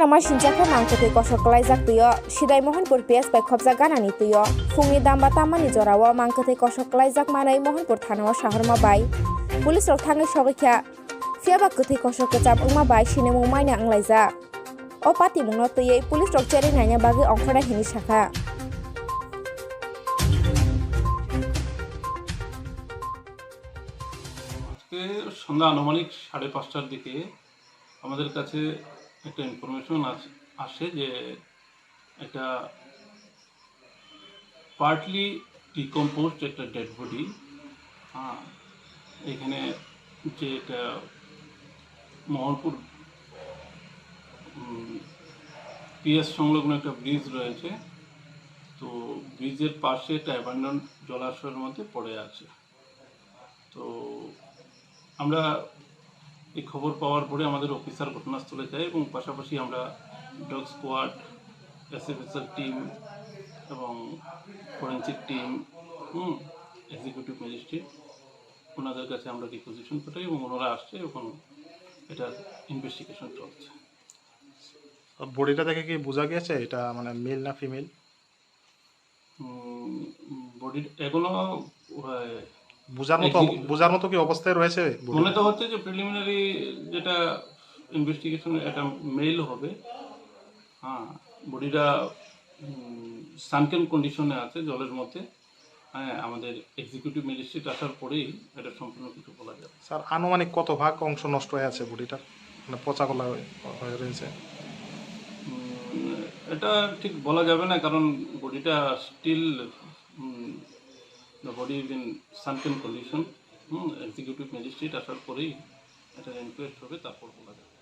gana ma sinjaka mangkutui kosok kalaijak tuyo sidai Mohanpur PS bai khobjak ganani tuyo fungni damba tamani jorao mangkutui kosok kalaijak manai Mohanpur thanao shahorma bai police rok thangai sogikha phiaba kutui kosok kecham wngma bai sinemung maina anglaijak o pati mungno tui police rok cheri naina bagi ongkhora hini sakha সন্ধ্যা আনুমানিক 5:30টার দিকে আমাদের কাছে একটা information আসে যে একটা partly decomposed একটা dead body এখানে যে এটা মোহনপুর পিএস সংলগ্ন একটা ব্রিজ রয়েছে, তো ব্রিজের পাশে একটা অ্যাবান্ডন জলাশয়ের মধ্যে পড়ে আছে। তো আমরা এই খবর পাওয়ার পরে আমাদের অফিসার ঘটনাস্থলে যায় এবং পাশাপাশি আমরা ডগ স্কোয়াড, এসএফএসএল টিম এবং ফরেন্সিক টিম, এক্সিকিউটিভ ম্যাজিস্ট্রেট ওনাদের কাছে আমরা রিকোজিশন পাঠাই এবং ওনারা আসছে এবং এটা ইনভেস্টিগেশন চলছে। বডিটা দেখে কি বোঝা গেছে এটা মানে মেল না ফিমেল? বডি এখনো বোঝার মতো কি অবস্থায় রয়েছে? মনে তো হচ্ছে যে প্রিলিমিনারি যেটা ইনভেস্টিগেশন এটা মেল হবে। বডিটা সানকেন কন্ডিশনে আছে জলের মধ্যে। আমাদের এক্সিকিউটিভ ম্যাজিস্ট্রেট আসার পরেই এটা সম্পূর্ণ কিছু বলা যাবে। স্যার আনুমানিক কত ভাগ অংশ নষ্ট হয়ে আছে বডিটার, মানে পচা গলা হয়ে রয়েছে? এটা ঠিক বলা যাবে না, কারণ বডিটা still the body is in sunken condition. Executive magistrate আসার পরেই এটা ইনকোয়েস্ট হবে, তারপর বলা যাবে।